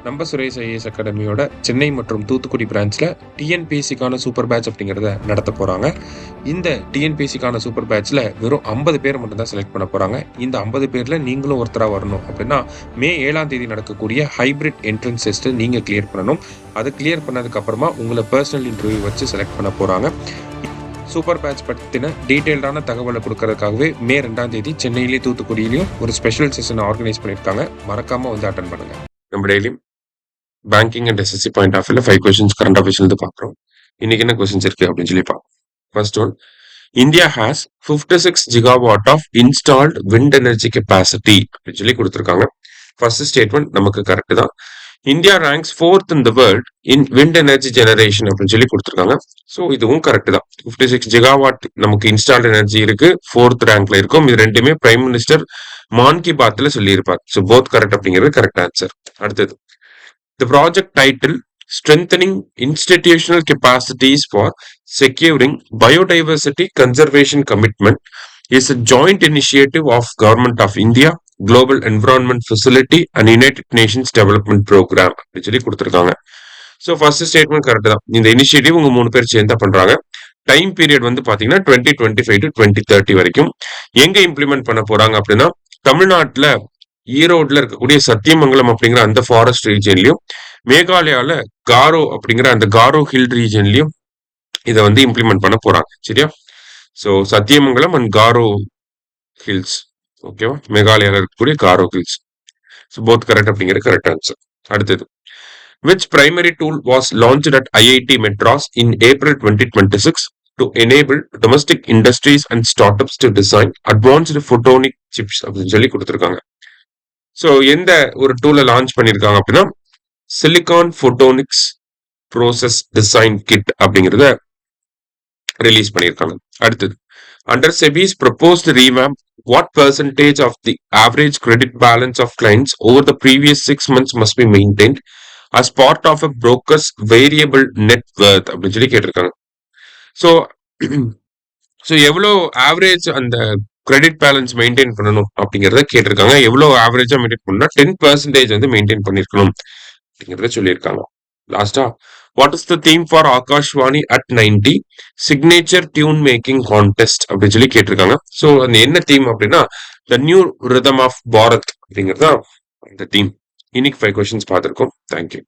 நம்ம சுரேஷ் ஐஏஎஸ் அகாடமியோட சென்னை மற்றும் Thoothukudi பிரான்ச்சில் டிஎன்பிஎஸ்சிக்கான super batch அப்படிங்கிறத நடத்த போகிறாங்க. இந்த டிஎன்பிஎஸ்சிக்கான சூப்பர் பேட்ச்சில் வெறும் 50 பேர் மட்டும்தான் செலக்ட் பண்ண போகிறாங்க. இந்த 50 பேரில் நீங்களும் ஒருத்தராக வரணும் அப்படின்னா மே 7ஆம் தேதி நடக்கக்கூடிய ஹைபிரிட் என்ட்ரன்ஸ் டெஸ்ட்டு நீங்கள் கிளியர் பண்ணணும். அதை கிளியர் பண்ணதுக்கப்புறமா உங்களை பர்சனல் இன்டர்வியூ வச்சு செலக்ட் பண்ண போகிறாங்க. சூப்பர் பேட்ச் பற்றின டீட்டெயில்டான தகவலை கொடுக்கறதுக்காகவே மே 2ஆம் தேதி சென்னையிலேயும் தூத்துக்குடியிலையும் ஒரு ஸ்பெஷல் செஷன் ஆர்கனைஸ் பண்ணியிருக்காங்க. மறக்காமல் வந்து அட்டன் பண்ணுங்கள். நம்ம டெய்லியும் banking and SSC point of வியூல 5 கொஸ்டின்ஸ் கரண்ட் அஃபேர்ஸ்ல இருந்து பார்க்குறோம். இன்னைக்கு என்ன கொஸ்டின்ஸ் இருக்கு அப்படின்னு சொல்லி பார்ப்போம். First one, India has 56 gigawatt of installed wind energy capacity அப்படின்னு சொல்லி கொடுத்துருக்காங்க. ஃபர்ஸ்ட் ஸ்டேட்மெண்ட் நமக்கு கரெக்ட் தான். India ranks 4th in the world in wind energy generation அப்படின்னு சொல்லி கொடுத்துருக்காங்க. ஸோ இதுவும் கரெக்ட் தான். 56 ஜிகாவாட் நமக்கு இன்ஸ்டால்ட் எனர்ஜி இருக்கு, 4th ரேங்க்ல இருக்கும். இது ரெண்டுமே பிரைம் மினிஸ்டர் மான் கி பாத்ல சொல்லியிருப்பார். ஸோ போத் கரெக்ட் அப்படிங்கிறது கரெக்ட் ஆன்சர். அடுத்தது, the project title Strengthening Institutional Capacities for Securing Biodiversity Conservation Commitment is a joint initiative of Government of India, Global Environment Facility and United Nations Development Program அப்படின்னு சொல்லி கொடுத்துருக்காங்க. So first statement correct தான். இந்த initiative உங்க 3 பேர் சேர்ந்தா பண்றாங்க. Time period வந்து பாத்தீங்கன்னா 2025 to 2030 வரைக்கும். எங்க இம்ப்ளிமெண்ட் பண்ண போறாங்க அப்படின்னா தமிழ்நாட்டுல ஈரோட்ல இருக்கக்கூடிய சத்தியமங்கலம் அப்படிங்கிற அந்த ஃபாரஸ்ட் ரீஜன்லயும், மேகாலயால காரோ அப்படிங்கிற அந்த காரோ ஹில் ரீஜன்லயும் இதை வந்து இம்ப்ளிமெண்ட் பண்ண போறாங்க. சரியா? ஸோ சத்தியமங்கலம் அண்ட் காரோ ஹில்ஸ், ஓகேவா? மேகாலயால இருக்கக்கூடிய காரோ ஹில்ஸ். ஸோ போத் கரெக்ட் அப்படிங்கிற கரெக்ட் ஆன்சர். அடுத்தது, which primary tool was launched at IIT Madras in April 2026 to enable domestic industries and startups to design advanced photonic chips அப்படின்னு சொல்லி கொடுத்துருக்காங்க. ஸோ எந்த ஒரு டூலை லான்ச் பண்ணியிருக்காங்க அப்படின்னா silicon photonics process design kit அப்படிங்கிறத ரிலீஸ் பண்ணியிருக்காங்க. அடுத்தது, under SEBI's proposed revamp, what percentage of the average credit balance of clients over the previous 6 months must be maintained as part of a brokers variable net worth அப்படின்னு சொல்லி கேட்டிருக்காங்க. So எவ்வளோ average அந்த credit balance maintain பண்ணணும் அப்படிங்கிறத கேட்டிருக்காங்க. எவ்வளவு ஆவரேஜா மெயின்டைன் பண்ணா 10% வந்து மெயின்டைன் பண்ணிருக்கணும் அப்படிங்கிறத சொல்லியிருக்காங்க. லாஸ்டா, what is the theme for Akashvani at 90 signature tune making contest அப்படின்னு சொல்லி கேட்டிருக்காங்க. ஸோ அந்த என்ன தீம் அப்படின்னா the new rhythm of Bharat அப்படிங்கிறதா அந்த தீம். இன்னைக்கு 5 கொஸ்டின்ஸ் பார்த்திருக்கோம். தேங்க்யூ.